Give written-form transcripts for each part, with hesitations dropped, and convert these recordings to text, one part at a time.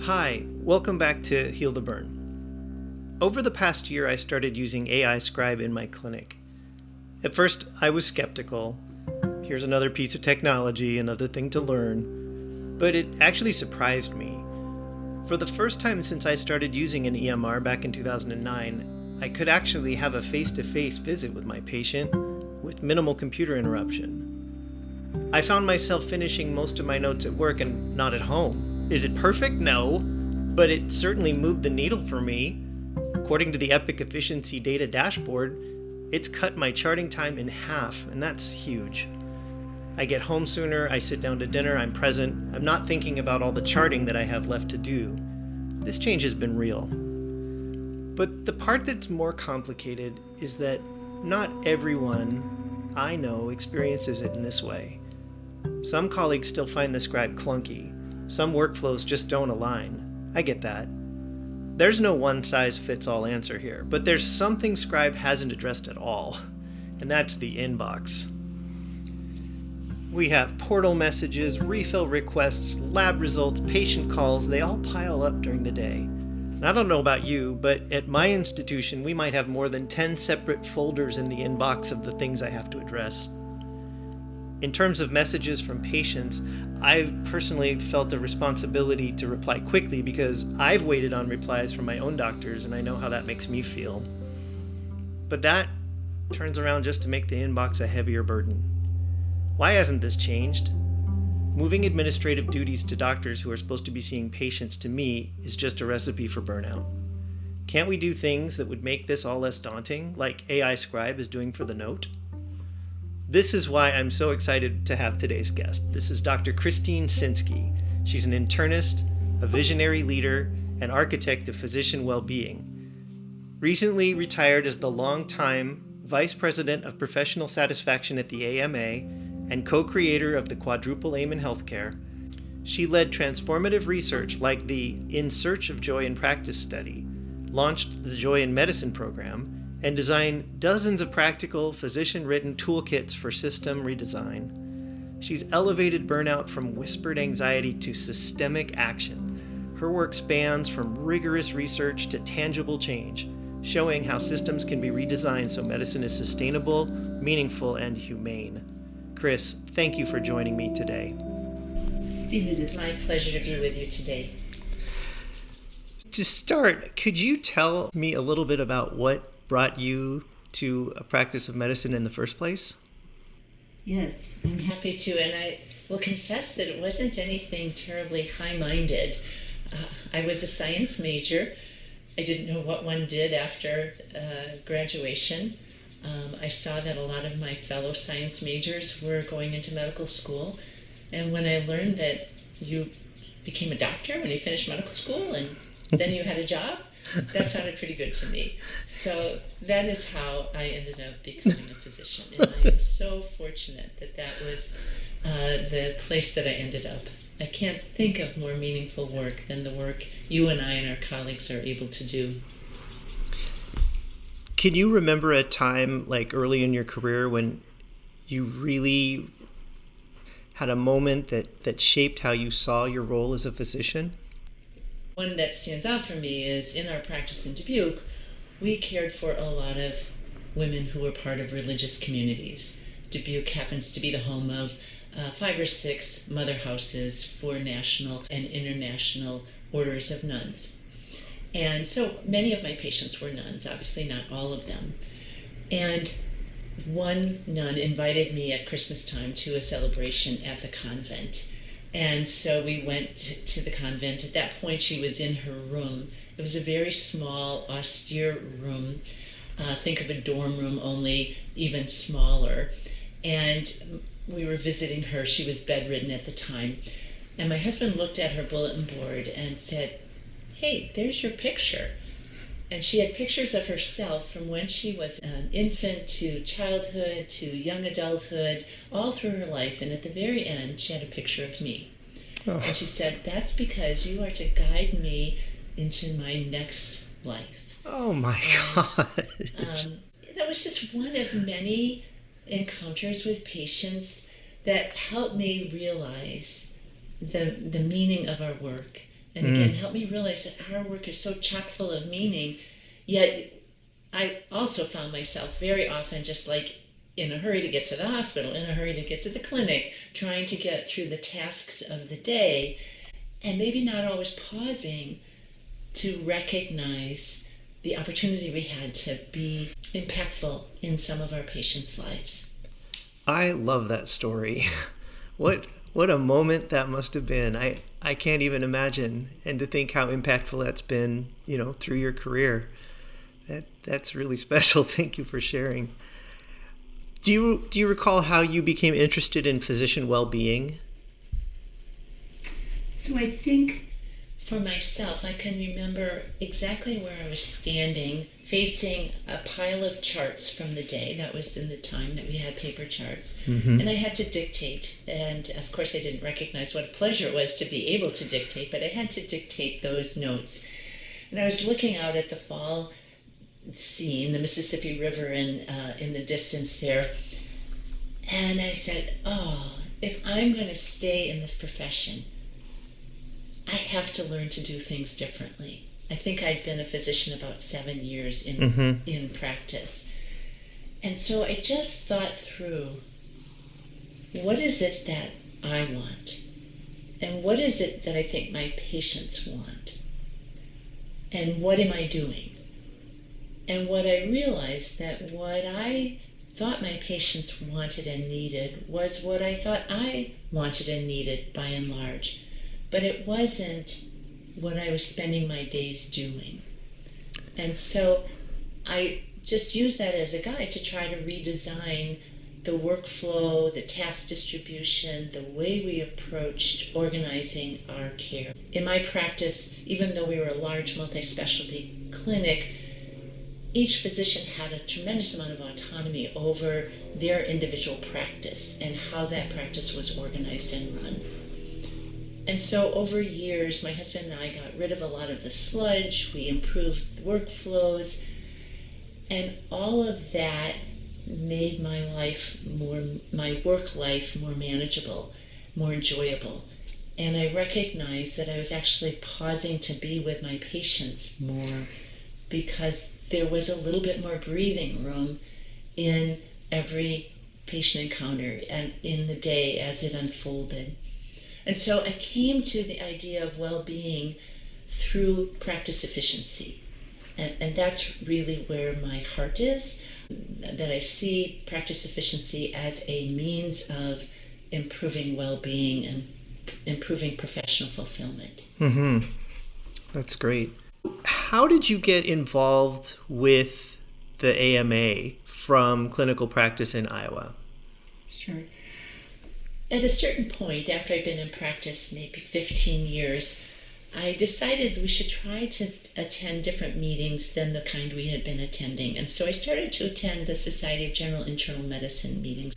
Hi, welcome back to Heal the Burn. Over the past year, I started using AI Scribe in my clinic. At first, I was skeptical. Here's another piece of technology, another thing to learn. But it actually surprised me. For the first time since I started using an EMR back in 2009, I could actually have a face-to-face visit with my patient with minimal computer interruption. I found myself finishing most of my notes at work and not at home. Is it perfect? No, but it certainly moved the needle for me. According to the Epic Efficiency Data Dashboard, it's cut my charting time in half, and that's huge. I get home sooner, I sit down to dinner, I'm present, I'm not thinking about all the charting that I have left to do. This change has been real. But the part that's more complicated is that not everyone I know experiences it in this way. Some colleagues still find the scribe clunky. Some workflows just don't align. I get that. There's no one-size-fits-all answer here, but there's something Scribe hasn't addressed at all, and that's the inbox. We have portal messages, refill requests, lab results, patient calls. They all pile up during the day. And I don't know about you, but at my institution, we might have more than 10 separate folders in the inbox of the things I have to address. In terms of messages from patients, I've personally felt a responsibility to reply quickly because I've waited on replies from my own doctors and I know how that makes me feel. But that turns around just to make the inbox a heavier burden. Why hasn't this changed? Moving administrative duties to doctors who are supposed to be seeing patients to me is just a recipe for burnout. Can't we do things that would make this all less daunting, like AI Scribe is doing for the note? This is why I'm so excited to have today's guest. This is Dr. Christine Sinsky. She's an internist, a visionary leader, and architect of physician well-being. Recently retired as the longtime Vice President of Professional Satisfaction at the AMA and co-creator of the Quadruple Aim in Healthcare, she led transformative research like the In Search of Joy in Practice study, launched the Joy in Medicine program, and designed dozens of practical, physician-written toolkits for system redesign. She's elevated burnout from whispered anxiety to systemic action. Her work spans from rigorous research to tangible change, showing how systems can be redesigned so medicine is sustainable, meaningful, and humane. Chris, thank you for joining me today. Steve, it is my pleasure to be with you today. To start, could you tell me a little bit about what brought you to a practice of medicine in the first place? Yes, I'm happy to, and I will confess that it wasn't anything terribly high-minded. I was a science major. I didn't know what one did after graduation. I saw that a lot of my fellow science majors were going into medical school, and when I learned that you became a doctor when you finished medical school and then you had a job, that sounded pretty good to me. So that is how I ended up becoming a physician. And I am so fortunate that that was the place that I ended up. I can't think of more meaningful work than the work you and I and our colleagues are able to do. Can you remember a time, like early in your career, when you really had a moment that shaped how you saw your role as a physician? One that stands out for me is in our practice in Dubuque, we cared for a lot of women who were part of religious communities. Dubuque happens to be the home of 5 or 6 mother houses for national and international orders of nuns. And so many of my patients were nuns, obviously not all of them. And one nun invited me at Christmas time to a celebration at the convent. And so we went to the convent. At that point, she was in her room. It was a very small, austere room. Think of a dorm room, only even smaller. And we were visiting her. She was bedridden at the time. And my husband looked at her bulletin board and said, "Hey, there's your picture." And she had pictures of herself from when she was an infant to childhood to young adulthood, all through her life. And at the very end, she had a picture of me. Oh. And she said, "That's because you are to guide me into my next life." Oh my God. That was just one of many encounters with patients that helped me realize the meaning of our work And again, helped me realize that our work is so chock full of meaning, yet I also found myself very often just like in a hurry to get to the hospital, in a hurry to get to the clinic, trying to get through the tasks of the day, and maybe not always pausing to recognize the opportunity we had to be impactful in some of our patients' lives. I love that story. What a moment that must have been. I can't even imagine. And to think how impactful that's been, through your career. That's really special. Thank you for sharing. Do you recall how you became interested in physician well-being? So I think for myself, I can remember exactly where I was standing, facing a pile of charts from the day. That was in the time that we had paper charts. Mm-hmm. And I had to dictate. And of course, I didn't recognize what a pleasure it was to be able to dictate, but I had to dictate those notes. And I was looking out at the fall scene, the Mississippi River in the distance there. And I said, if I'm going to stay in this profession, I have to learn to do things differently. I think I'd been a physician about 7 years in practice. And so I just thought through, what is it that I want? And what is it that I think my patients want? And what am I doing? And what I realized that what I thought my patients wanted and needed was what I thought I wanted and needed by and large. But it wasn't what I was spending my days doing. And so I just used that as a guide to try to redesign the workflow, the task distribution, the way we approached organizing our care. In my practice, even though we were a large multi-specialty clinic, each physician had a tremendous amount of autonomy over their individual practice and how that practice was organized and run. And so over years, my husband and I got rid of a lot of the sludge, we improved workflows, and all of that made my work life more manageable, more enjoyable. And I recognized that I was actually pausing to be with my patients more because there was a little bit more breathing room in every patient encounter and in the day as it unfolded. And so I came to the idea of well-being through practice efficiency. And that's really where my heart is, that I see practice efficiency as a means of improving well-being and improving professional fulfillment. Mm-hmm. That's great. How did you get involved with the AMA from clinical practice in Iowa? Sure. At a certain point, after I'd been in practice maybe 15 years, I decided we should try to attend different meetings than the kind we had been attending. And so I started to attend the Society of General Internal Medicine meetings.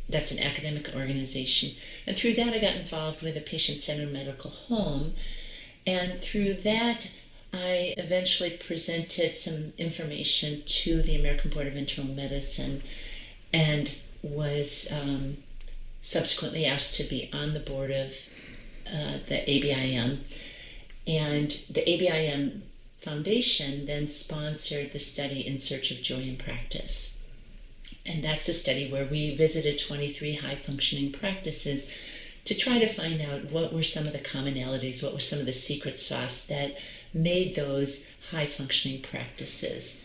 That's an academic organization. And through that, I got involved with a patient-centered medical home. And through that, I eventually presented some information to the American Board of Internal Medicine and was subsequently asked to be on the board of the ABIM. And the ABIM Foundation then sponsored the study In Search of Joy in Practice. And that's the study where we visited 23 high-functioning practices to try to find out what were some of the commonalities, what was some of the secret sauce that made those high-functioning practices.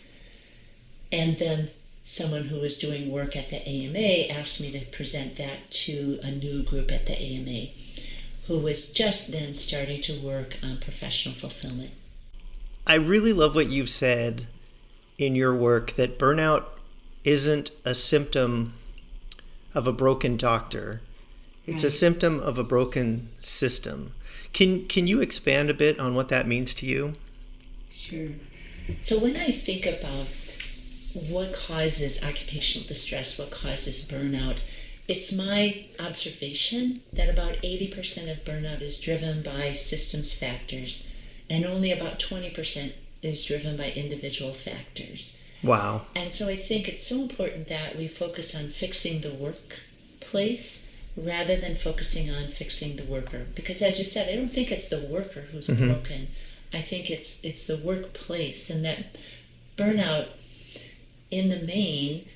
And then someone who was doing work at the AMA asked me to present that to a new group at the AMA who was just then starting to work on professional fulfillment. I really love what you've said in your work, that burnout isn't a symptom of a broken doctor. It's a symptom of a broken system. Can you expand a bit on what that means to you? Sure. So when I think about what causes occupational distress, what causes burnout, it's my observation that about 80% of burnout is driven by systems factors, and only about 20% is driven by individual factors. Wow. And so I think it's so important that we focus on fixing the workplace rather than focusing on fixing the worker. Because as you said, I don't think it's the worker who's broken. I think it's the workplace, and that burnout in the main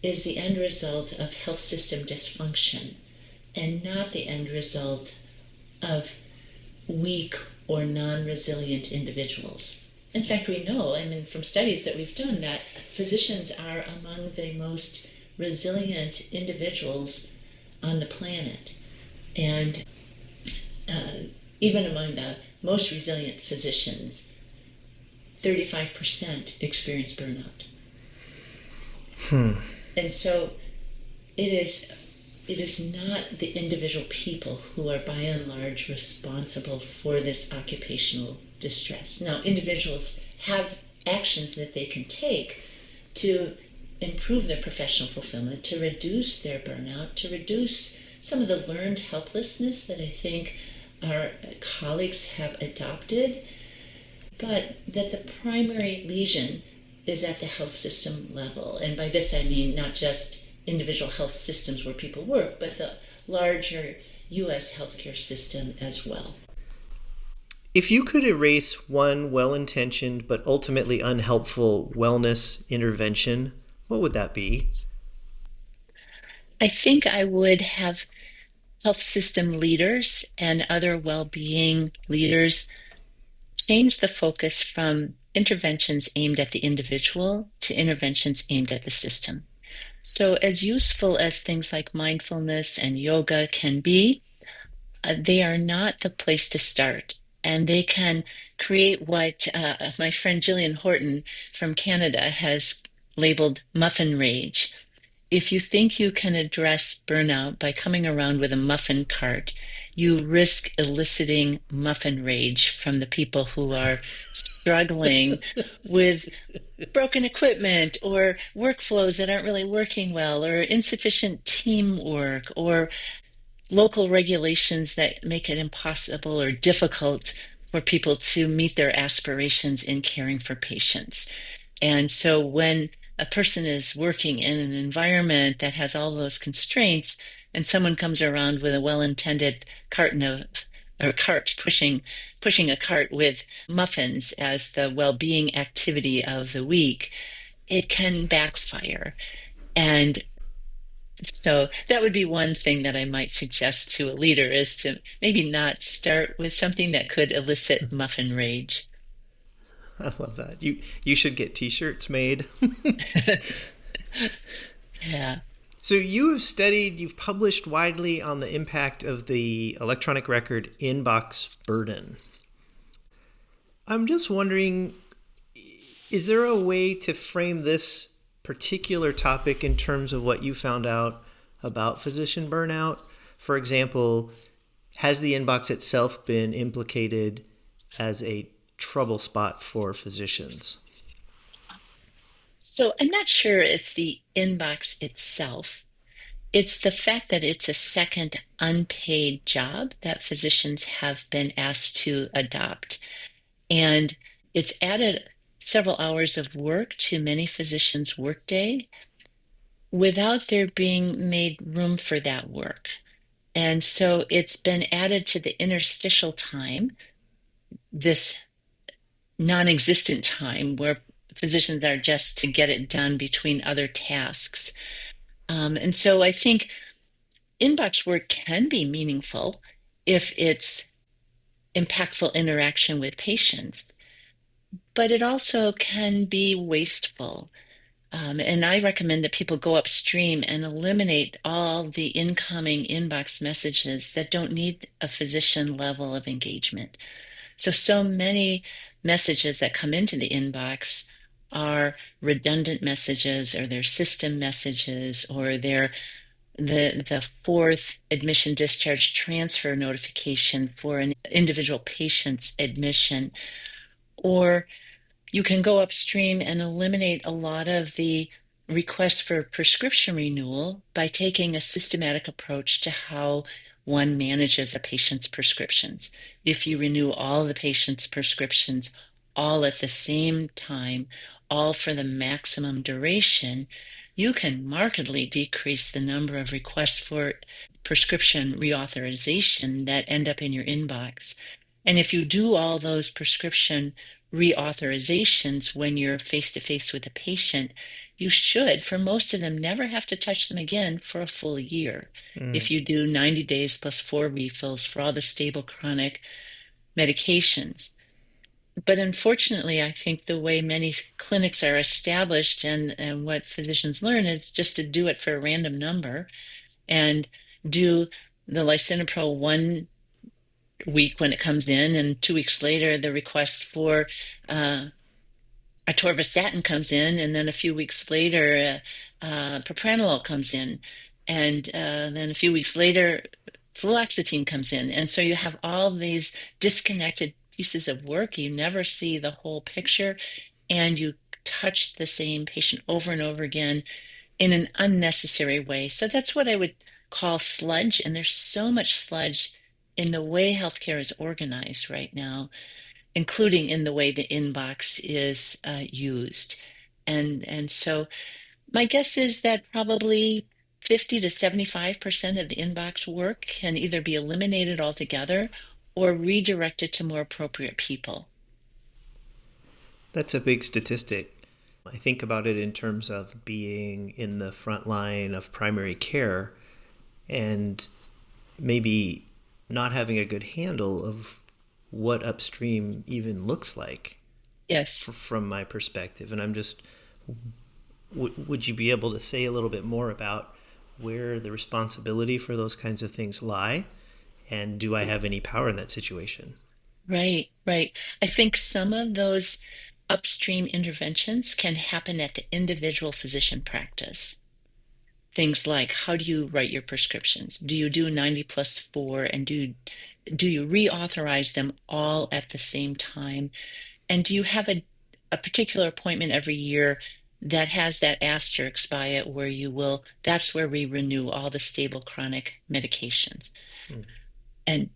is the end result of health system dysfunction and not the end result of weak or non-resilient individuals. In fact, we know, I mean, from studies that we've done, that physicians are among the most resilient individuals on the planet. And even among the most resilient physicians, 35% experience burnout. And so it is not the individual people who are by and large responsible for this occupational distress. Now, individuals have actions that they can take to improve their professional fulfillment, to reduce their burnout, to reduce some of the learned helplessness that I think our colleagues have adopted, but that the primary lesion is at the health system level. And by this I mean not just individual health systems where people work, but the larger U.S. healthcare system as well. If you could erase one well-intentioned but ultimately unhelpful wellness intervention, what would that be? I think I would have health system leaders and other well-being leaders change the focus from interventions aimed at the individual to interventions aimed at the system. So as useful as things like mindfulness and yoga can be, they are not the place to start. And they can create what my friend Gillian Horton from Canada has labeled muffin rage. If you think you can address burnout by coming around with a muffin cart, you risk eliciting muffin rage from the people who are struggling with broken equipment or workflows that aren't really working well, or insufficient teamwork, or local regulations that make it impossible or difficult for people to meet their aspirations in caring for patients. And so when a person is working in an environment that has all those constraints, and someone comes around with a well-intended cart pushing a cart with muffins as the well-being activity of the week, it can backfire. And so that would be one thing that I might suggest to a leader, is to maybe not start with something that could elicit muffin rage. I love that. You should get t-shirts made. Yeah. So you've published widely on the impact of the electronic record inbox burden. I'm just wondering, is there a way to frame this particular topic in terms of what you found out about physician burnout? For example, has the inbox itself been implicated as a trouble spot for physicians? So I'm not sure it's the inbox itself. It's the fact that it's a second unpaid job that physicians have been asked to adopt. And it's added several hours of work to many physicians' workday without there being made room for that work. And so it's been added to the interstitial time, this non-existent time where physicians are just to get it done between other tasks. And so I think inbox work can be meaningful if it's impactful interaction with patients, but it also can be wasteful. And I recommend that people go upstream and eliminate all the incoming inbox messages that don't need a physician level of engagement. So many messages that come into the inbox are redundant messages, or they're system messages, or they're the fourth admission discharge transfer notification for an individual patient's admission. Or you can go upstream and eliminate a lot of the requests for prescription renewal by taking a systematic approach to how one manages a patient's prescriptions. If you renew all the patient's prescriptions all at the same time, all for the maximum duration, you can markedly decrease the number of requests for prescription reauthorization that end up in your inbox. And if you do all those prescription reauthorizations when you're face to face with a patient, you should, for most of them, never have to touch them again for a full year. Mm. If you do 90 days plus 4 refills for all the stable chronic medications. But unfortunately, I think the way many clinics are established and what physicians learn is just to do it for a random number and do the lisinopril 1 week when it comes in, and 2 weeks later, the request for atorvastatin comes in, and then a few weeks later, propranolol comes in, and then a few weeks later, fluoxetine comes in. And so you have all these disconnected pieces of work. You never see the whole picture, and you touch the same patient over and over again in an unnecessary way. So that's what I would call sludge. And there's so much sludge in the way healthcare is organized right now, including in the way the inbox is used. And so my guess is that probably 50 to 75% of the inbox work can either be eliminated altogether or redirected to more appropriate people. That's a big statistic. I think about it in terms of being in the front line of primary care and maybe not having a good handle of what upstream even looks like Yes. from my perspective. And I'm just, would you be able to say a little bit more about where the responsibility for those kinds of things lie? And do I have any power in that situation? Right, right. I think some of those upstream interventions can happen at the individual physician practice. Things like, how do you write your prescriptions? Do you do 90 plus 4, and do you reauthorize them all at the same time? And do you have a particular appointment every year that has that asterisk by it where that's where we renew all the stable chronic medications. Mm. And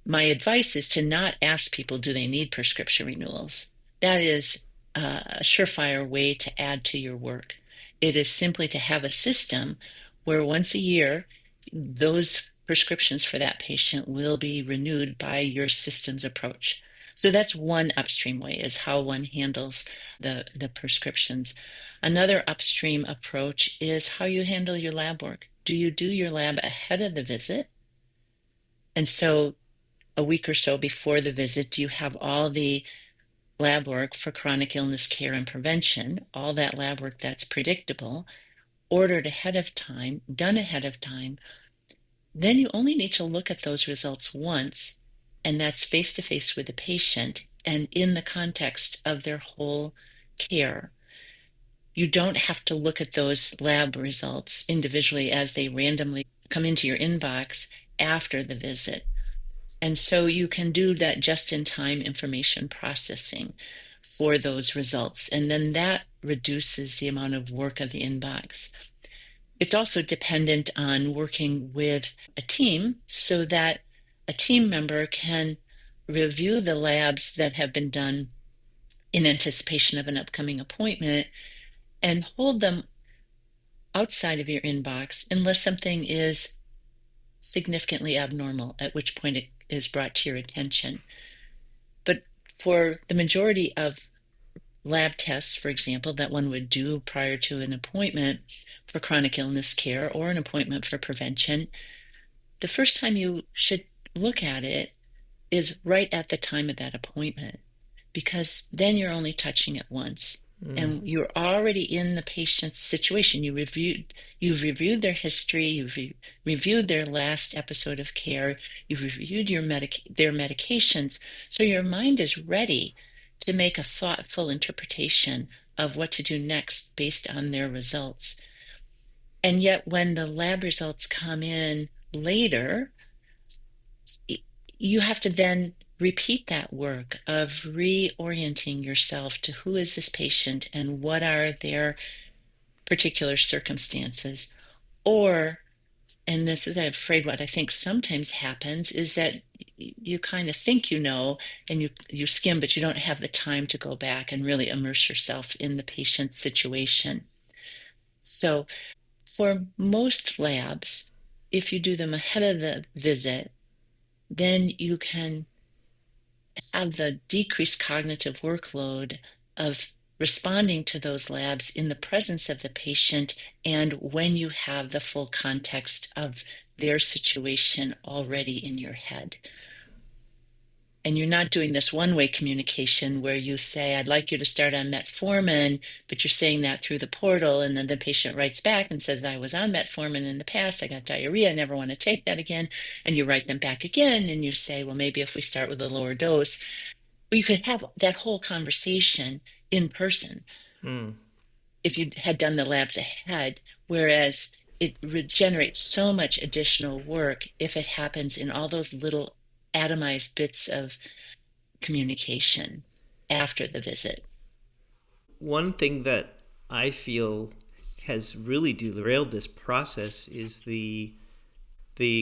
my advice is to not ask people, do they need prescription renewals? That is a surefire way to add to your work. It is simply to have a system where once a year, those prescriptions for that patient will be renewed by your system's approach. So that's one upstream way, is how one handles the prescriptions. Another upstream approach is how you handle your lab work. Do you do your lab ahead of the visit? And so a week or so before the visit, do you have all the lab work for chronic illness care and prevention, all that lab work that's predictable, ordered ahead of time, done ahead of time? Then you only need to look at those results once, and that's face to face with the patient and in the context of their whole care. You don't have to look at those lab results individually as they randomly come into your inbox after the visit. And so you can do that just-in-time information processing for those results. And then that reduces the amount of work of the inbox. It's also dependent on working with a team so that a team member can review the labs that have been done in anticipation of an upcoming appointment and hold them outside of your inbox unless something is significantly abnormal, at which point it is brought to your attention. But for the majority of lab tests, for example, that one would do prior to an appointment for chronic illness care or an appointment for prevention, the first time you should look at it is right at the time of that appointment, because then you're only touching it once. And you're already in the patient's situation. You've reviewed their history, you've reviewed their last episode of care, you've reviewed their medications, so your mind is ready to make a thoughtful interpretation of what to do next based on their results. And yet when the lab results come in later, you have to then repeat that work of reorienting yourself to who is this patient and what are their particular circumstances. Or, and this is, I'm afraid, what I think sometimes happens is that you kind of think you know, and you skim, but you don't have the time to go back and really immerse yourself in the patient's situation. So for most labs, if you do them ahead of the visit, then you can have the decreased cognitive workload of responding to those labs in the presence of the patient and when you have the full context of their situation already in your head. And you're not doing this one-way communication where you say, I'd like you to start on metformin, but you're saying that through the portal, and then the patient writes back and says, I was on metformin in the past, I got diarrhea, I never want to take that again. And you write them back again, and you say, well, maybe if we start with a lower dose. Well, you could have that whole conversation in person if you had done the labs ahead, whereas it regenerates so much additional work if it happens in all those little atomized bits of communication after the visit. One thing that I feel has really derailed this process is the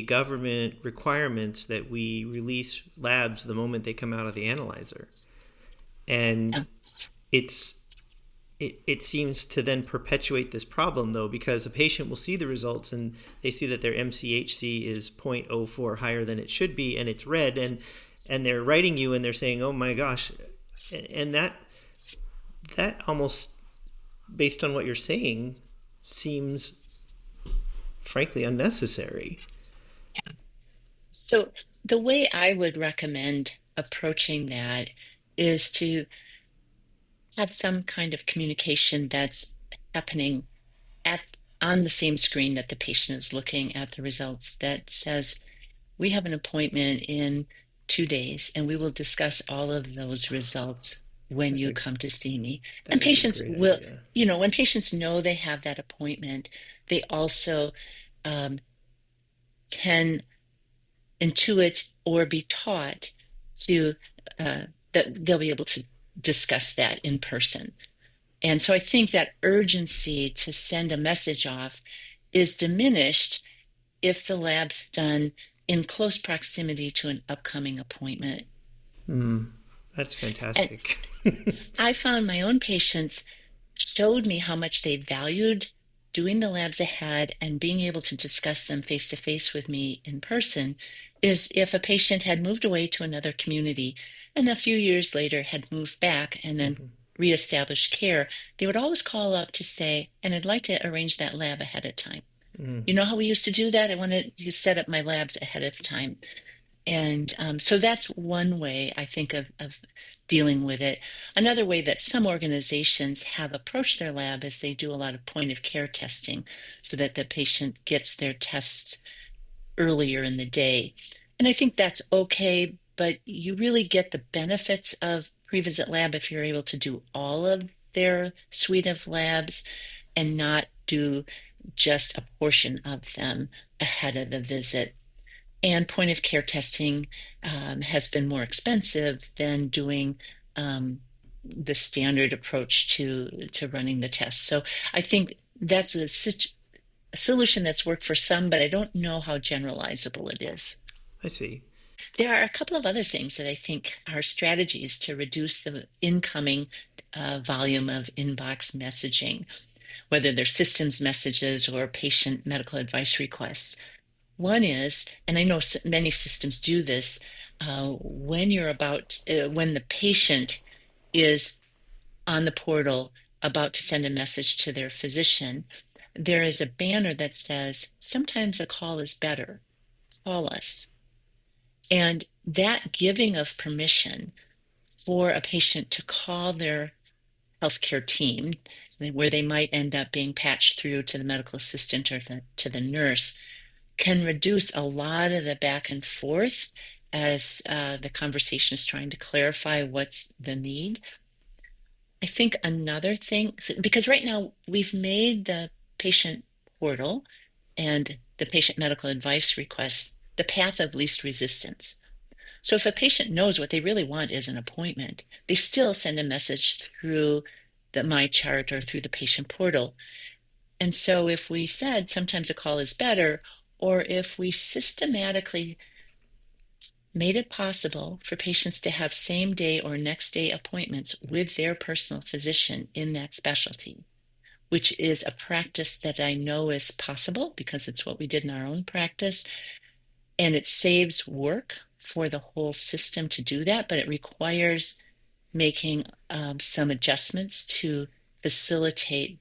government requirements that we release labs the moment they come out of the analyzer. And it's it seems to then perpetuate this problem, though, because a patient will see the results and they see that their MCHC is 0.04 higher than it should be, and it's red, and they're writing you and they're saying, oh my gosh. And that almost, based on what you're saying, seems frankly unnecessary. So the way I would recommend approaching that is to have some kind of communication that's happening on the same screen that the patient is looking at the results, that says, we have an appointment in 2 days and we will discuss all of those results when you come to see me. And patients will, when patients know they have that appointment, they also can intuit or be taught to that they'll be able to discuss that in person. And so I think that urgency to send a message off is diminished if the lab's done in close proximity to an upcoming appointment. That's fantastic. I found my own patients showed me how much they valued doing the labs ahead and being able to discuss them face to face with me in person is if a patient had moved away to another community and a few years later had moved back and then reestablished care, they would always call up to say, and I'd like to arrange that lab ahead of time. You know how we used to do that? I wanted to set up my labs ahead of time. And so that's one way I think of dealing with it. Another way that some organizations have approached their lab is they do a lot of point of care testing so that the patient gets their tests earlier in the day. And I think that's okay, but you really get the benefits of pre-visit lab if you're able to do all of their suite of labs and not do just a portion of them ahead of the visit. And point of care testing has been more expensive than doing the standard approach to running the tests. So I think that's a solution that's worked for some, but I don't know how generalizable it is. I see. There are a couple of other things that I think are strategies to reduce the incoming volume of inbox messaging, whether they're systems messages or patient medical advice requests. One is, and I know many systems do this, when the patient is on the portal about to send a message to their physician, there is a banner that says, sometimes a call is better, call us. And that giving of permission for a patient to call their healthcare team, where they might end up being patched through to the medical assistant or to the nurse, can reduce a lot of the back and forth as the conversation is trying to clarify what's the need. I think another thing, because right now we've made the patient portal and the patient medical advice request the path of least resistance. So if a patient knows what they really want is an appointment, they still send a message through the MyChart or through the patient portal. And so if we said sometimes a call is better, or if we systematically made it possible for patients to have same day or next day appointments with their personal physician in that specialty, which is a practice that I know is possible because it's what we did in our own practice. And it saves work for the whole system to do that, but it requires making some adjustments to facilitate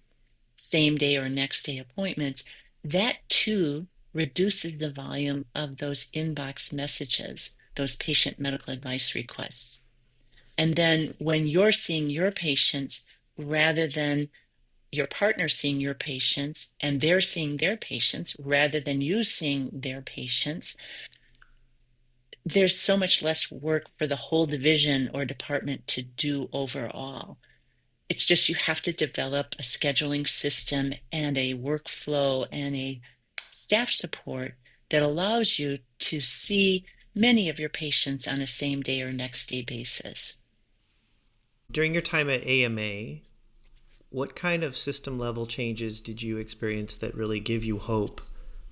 same day or next day appointments. That too reduces the volume of those inbox messages, those patient medical advice requests. And then when you're seeing your patients, rather than your partner seeing your patients and they're seeing their patients rather than you seeing their patients, there's so much less work for the whole division or department to do overall. It's just you have to develop a scheduling system and a workflow and a staff support that allows you to see many of your patients on a same day or next day basis. During your time at AMA, what kind of system level changes did you experience that really give you hope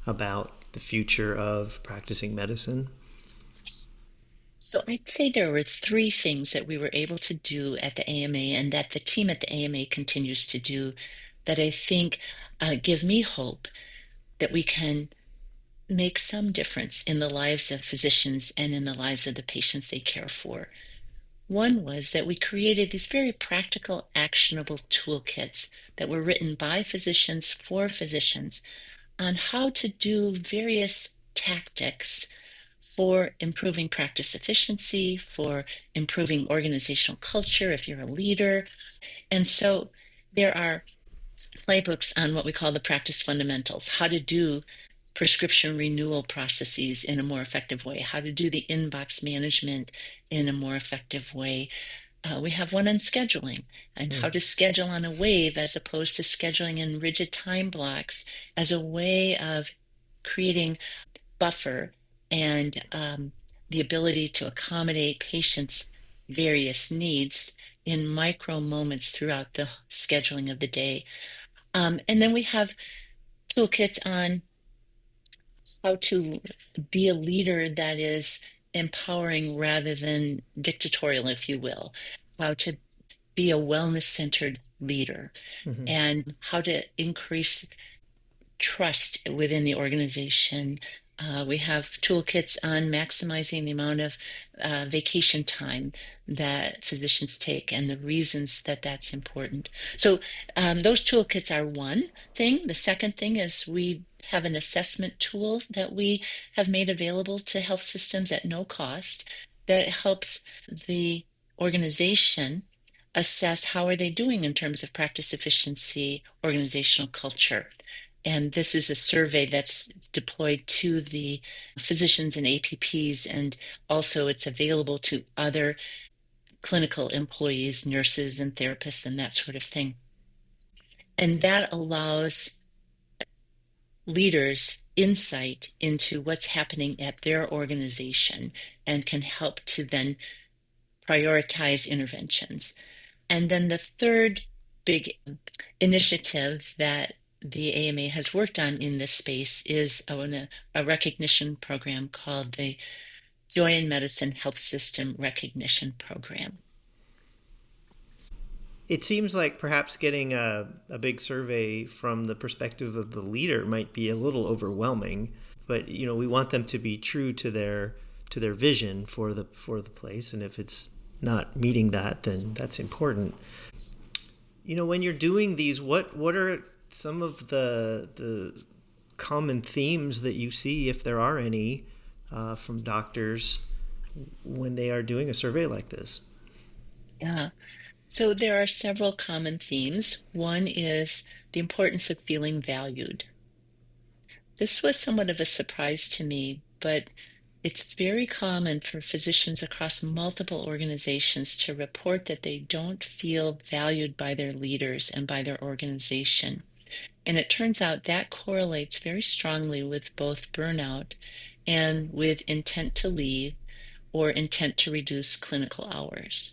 about the future of practicing medicine? So I'd say there were three things that we were able to do at the AMA and that the team at the AMA continues to do that I think give me hope that we can make some difference in the lives of physicians and in the lives of the patients they care for. One was that we created these very practical, actionable toolkits that were written by physicians for physicians on how to do various tactics for improving practice efficiency, for improving organizational culture if you're a leader. And so there are playbooks on what we call the practice fundamentals, how to do prescription renewal processes in a more effective way, how to do the inbox management in a more effective way. We have one on scheduling and how to schedule on a wave as opposed to scheduling in rigid time blocks as a way of creating buffer and the ability to accommodate patients' various needs in micro moments throughout the scheduling of the day. And then we have toolkits on how to be a leader that is empowering rather than dictatorial, if you will, how to be a wellness-centered leader, and how to increase trust within the organization. We have toolkits on maximizing the amount of vacation time that physicians take and the reasons that that's important. So those toolkits are one thing. The second thing is we have an assessment tool that we have made available to health systems at no cost that helps the organization assess how are they doing in terms of practice efficiency, organizational culture. And this is a survey that's deployed to the physicians and APPs, and also it's available to other clinical employees, nurses and therapists and that sort of thing. And that allows leaders insight into what's happening at their organization and can help to then prioritize interventions. And then the third big initiative that the AMA has worked on in this space is a recognition program called the Joy in Medicine Health System Recognition Program. It seems like perhaps getting a big survey from the perspective of the leader might be a little overwhelming, but we want them to be true to their vision for the place, and if it's not meeting that, then that's important. When you're doing these, what are some of the common themes that you see, if there are any, from doctors when they are doing a survey like this? Yeah. So there are several common themes. One is the importance of feeling valued. This was somewhat of a surprise to me, but it's very common for physicians across multiple organizations to report that they don't feel valued by their leaders and by their organization. And it turns out that correlates very strongly with both burnout and with intent to leave or intent to reduce clinical hours.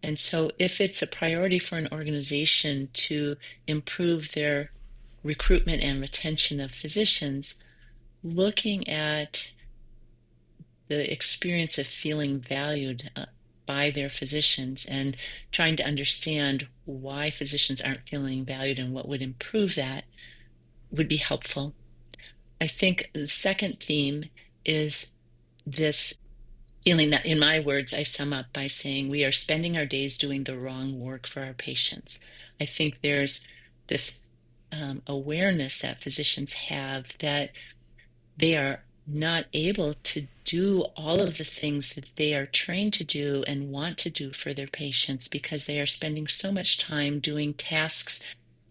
And so if it's a priority for an organization to improve their recruitment and retention of physicians, looking at the experience of feeling valued by their physicians and trying to understand why physicians aren't feeling valued and what would improve that would be helpful. I think the second theme is this feeling that, in my words, I sum up by saying we are spending our days doing the wrong work for our patients. I think there's this awareness that physicians have that they are not able to do all of the things that they are trained to do and want to do for their patients because they are spending so much time doing tasks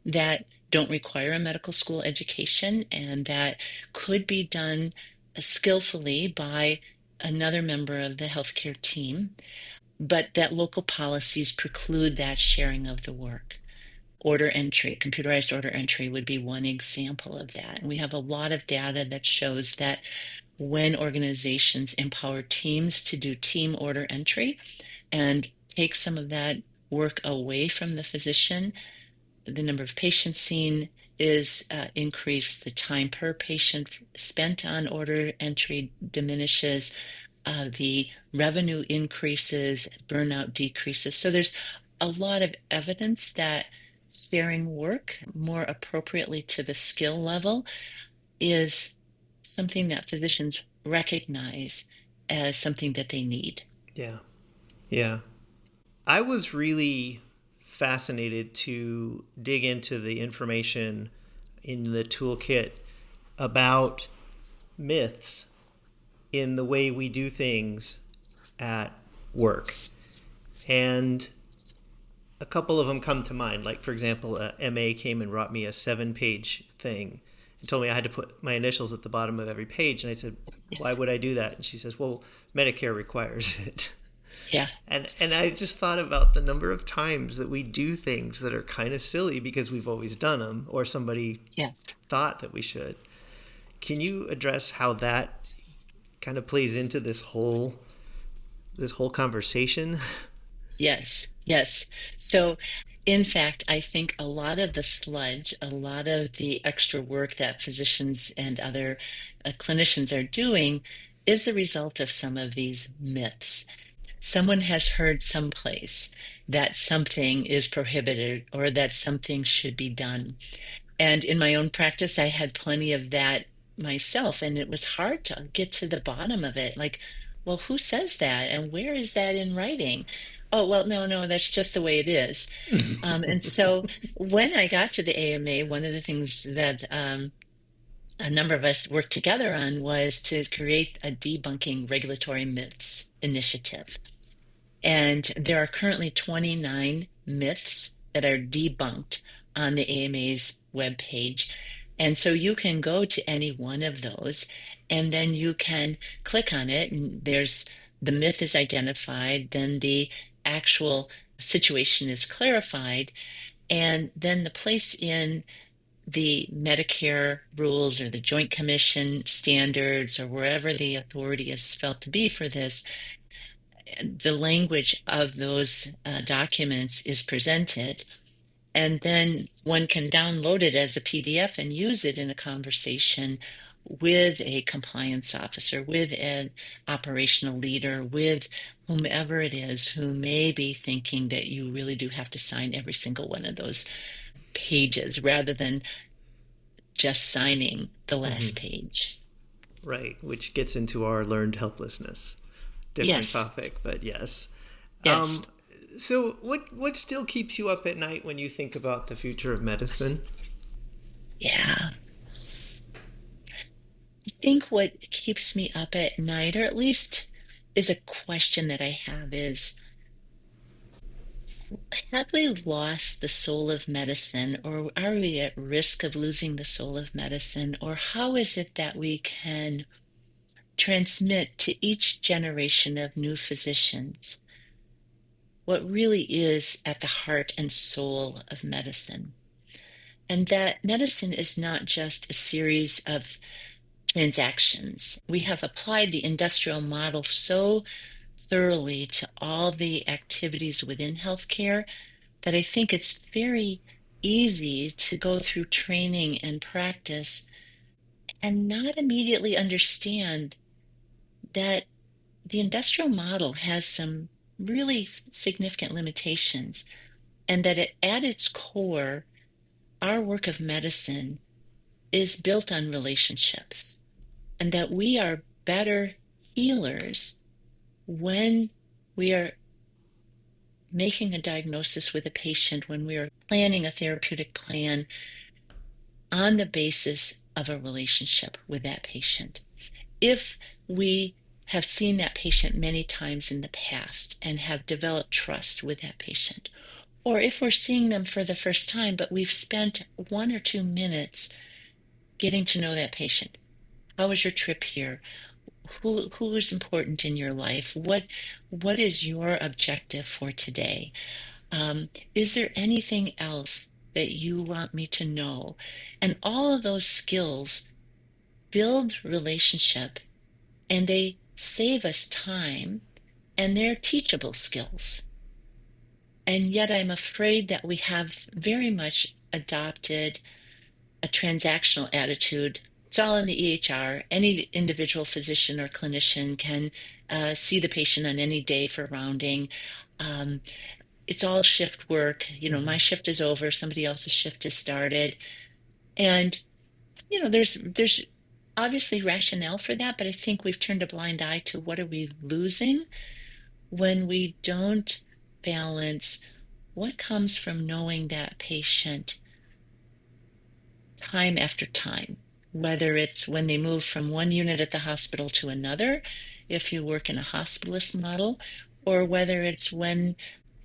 that don't require a medical school education and that could be done skillfully by another member of the healthcare team, but that local policies preclude that sharing of the work. Order entry, computerized order entry would be one example of that. And we have a lot of data that shows that when organizations empower teams to do team order entry and take some of that work away from the physician, the number of patients seen is increased, the time per patient spent on order entry diminishes, the revenue increases, burnout decreases. So there's a lot of evidence that sharing work more appropriately to the skill level is something that physicians recognize as something that they need. Yeah. Yeah. I was really fascinated to dig into the information in the toolkit about myths in the way we do things at work. And a couple of them come to mind. Like, for example, MA came and brought me a 7-page thing and told me I had to put my initials at the bottom of every page. And I said, why would I do that? And she says, well, Medicare requires it. Yeah. And I just thought about the number of times that we do things that are kind of silly because we've always done them or somebody Yes. thought that we should. Can you address how that kind of plays into this whole conversation? Yes, yes. So, in fact, I think a lot of the sludge, a lot of the extra work that physicians and other clinicians are doing is the result of some of these myths. Someone has heard someplace that something is prohibited or that something should be done. And in my own practice, I had plenty of that myself, and it was hard to get to the bottom of it. Like, well, who says that? And where is that in writing? Oh, well, no, no, that's just the way it is. And so when I got to the AMA, one of the things that a number of us worked together on was to create a debunking regulatory myths initiative. And there are currently 29 myths that are debunked on the AMA's webpage. And so you can go to any one of those and then you can click on it and there's the myth is identified, then the actual situation is clarified, and then the place in the Medicare rules or the Joint Commission standards or wherever the authority is felt to be for this, the language of those documents is presented, and then one can download it as a PDF and use it in a conversation with a compliance officer, with an operational leader, with whomever it is who may be thinking that you really do have to sign every single one of those pages rather than just signing the last page. Right, which gets into our learned helplessness. Different Yes, topic, but yes. Um, yes. so what still keeps you up at night when you think about the future of medicine? Yeah. I think what keeps me up at night, or at least is a question that I have we lost the soul of medicine, or are we at risk of losing the soul of medicine, or how is it that we can transmit to each generation of new physicians what really is at the heart and soul of medicine? And that medicine is not just a series of transactions. We have applied the industrial model so thoroughly to all the activities within healthcare that I think it's very easy to go through training and practice and not immediately understand that the industrial model has some really significant limitations, and that at its core, our work of medicine is built on relationships, and that we are better healers when we are making a diagnosis with a patient, when we are planning a therapeutic plan on the basis of a relationship with that patient. If we have seen that patient many times in the past and have developed trust with that patient, or if we're seeing them for the first time, but we've spent 1 or 2 minutes getting to know that patient. How was your trip here? Who is important in your life? What is your objective for today? Is there anything else that you want me to know? And all of those skills build relationship, and they save us time, and they're teachable skills. And yet I'm afraid that we have very much adopted a transactional attitude. It's all in the EHR. Any individual physician or clinician can see the patient on any day for rounding. Um, it's all shift work. My shift is over, somebody else's shift has started. And, there's obviously rationale for that, but I think we've turned a blind eye to what are we losing when we don't balance what comes from knowing that patient time after time, whether it's when they move from one unit at the hospital to another, if you work in a hospitalist model, or whether it's when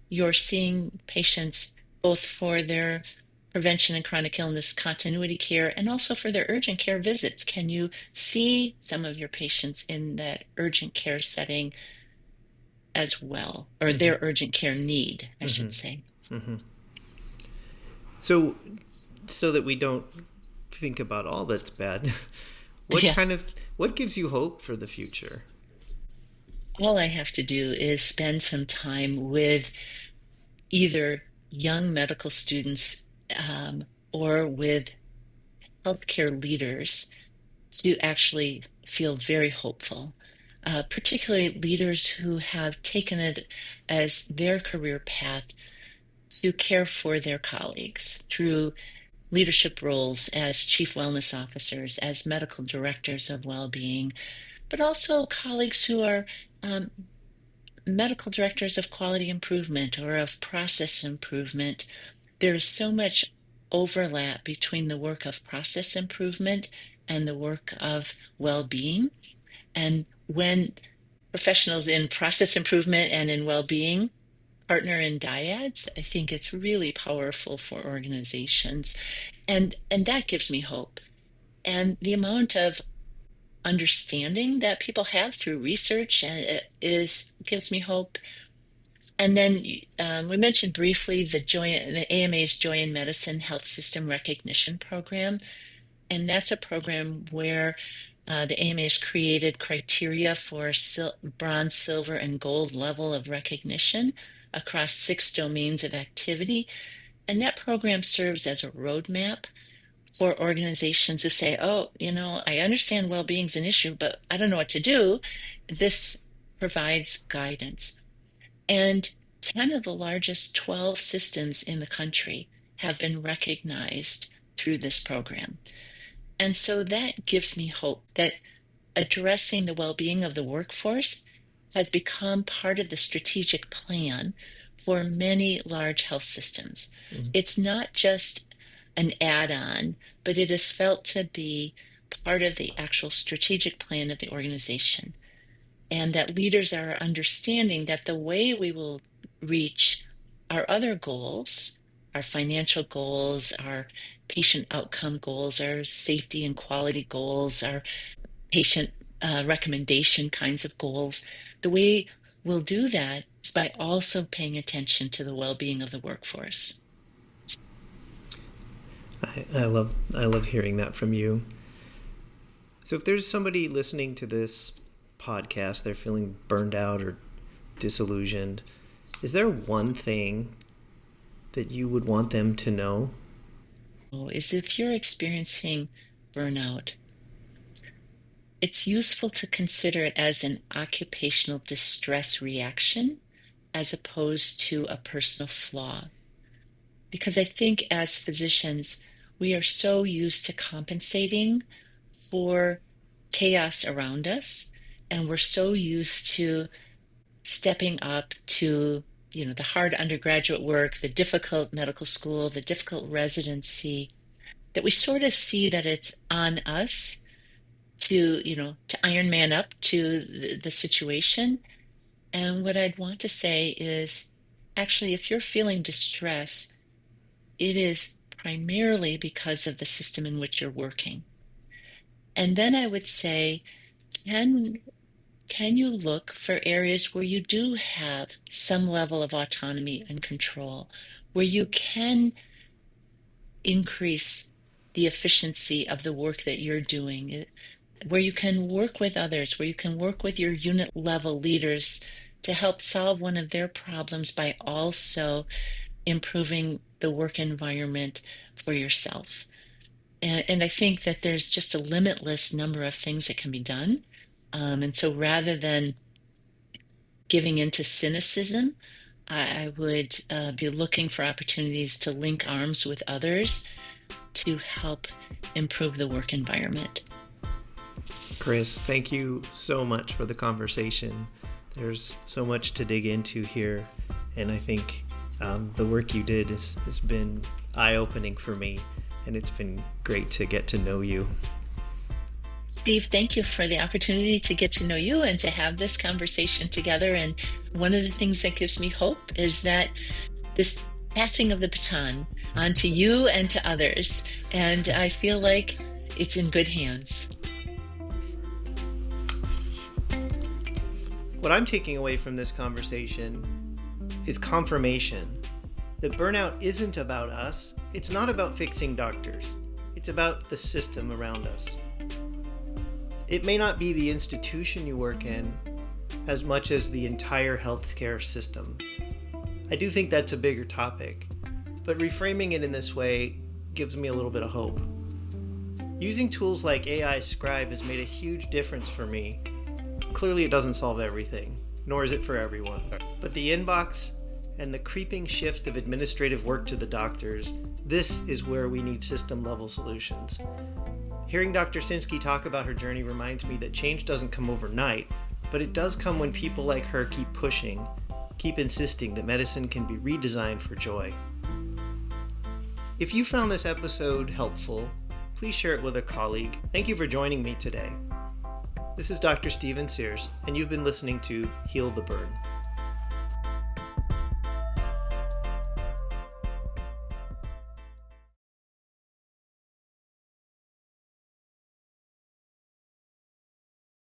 you're seeing patients both for their prevention and chronic illness continuity care and also for their urgent care visits. Can you see some of your patients in that urgent care setting as well, or their urgent care need, I should say? So, so that we don't think about all that's bad, Yeah. what gives you hope for the future? All I have to do is spend some time with either young medical students or with healthcare leaders to actually feel very hopeful, particularly leaders who have taken it as their career path to care for their colleagues through leadership roles as chief wellness officers, as medical directors of well-being, but also colleagues who are um, medical directors of quality improvement or of process improvement. There is so much overlap between the work of process improvement and the work of well-being. And when professionals in process improvement and in well-being partner in dyads, I think it's really powerful for organizations. And that gives me hope. And the amount of understanding that people have through research gives me hope. And then we mentioned briefly the AMA's Joy in Medicine Health System Recognition Program. And that's a program where the AMA has created criteria for bronze, silver, and gold level of recognition across 6 domains of activity. And that program serves as a roadmap for organizations who say, oh, I understand well-being is an issue, but I don't know what to do. This provides guidance. And 10 of the largest 12 systems in the country have been recognized through this program. And so that gives me hope that addressing the well-being of the workforce has become part of the strategic plan for many large health systems. It's not just an add-on, but it is felt to be part of the actual strategic plan of the organization. And that leaders are understanding that the way we will reach our other goals, our financial goals, our patient outcome goals, our safety and quality goals, our patient recommendation kinds of goals, the way we'll do that is by also paying attention to the well-being of the workforce. I love hearing that from you. So if there's somebody listening to this podcast, they're feeling burned out or disillusioned, is there one thing that you would want them to know? Is if you're experiencing burnout, it's useful to consider it as an occupational distress reaction as opposed to a personal flaw. Because I think as physicians, we are so used to compensating for chaos around us, and we're so used to stepping up to the hard undergraduate work, the difficult medical school, the difficult residency, that we sort of see that it's on us to Iron Man up to the situation. And what I'd want to say is, actually, if you're feeling distress, it is primarily because of the system in which you're working. And then I would say, can you look for areas where you do have some level of autonomy and control, where you can increase the efficiency of the work that you're doing, where you can work with others, where you can work with your unit level leaders to help solve one of their problems by also improving the work environment for yourself. And I think that there's just a limitless number of things that can be done. And so rather than giving into cynicism, I would be looking for opportunities to link arms with others to help improve the work environment. Chris, thank you so much for the conversation. There's so much to dig into here, and I think the work you did has been eye-opening for me, and it's been great to get to know you. Steve, thank you for the opportunity to get to know you and to have this conversation together. And one of the things that gives me hope is that this passing of the baton on to you and to others, and I feel like it's in good hands. What I'm taking away from this conversation is confirmation that burnout isn't about us. It's not about fixing doctors. It's about the system around us. It may not be the institution you work in as much as the entire healthcare system. I do think that's a bigger topic, but reframing it in this way gives me a little bit of hope. Using tools like AI Scribe has made a huge difference for me. Clearly it doesn't solve everything, nor is it for everyone. But the inbox and the creeping shift of administrative work to the doctors, this is where we need system-level solutions. Hearing Dr. Sinsky talk about her journey reminds me that change doesn't come overnight, but it does come when people like her keep pushing, keep insisting that medicine can be redesigned for joy. If you found this episode helpful, please share it with a colleague. Thank you for joining me today. This is Dr. Steven Sears, and you've been listening to Heal the Burn.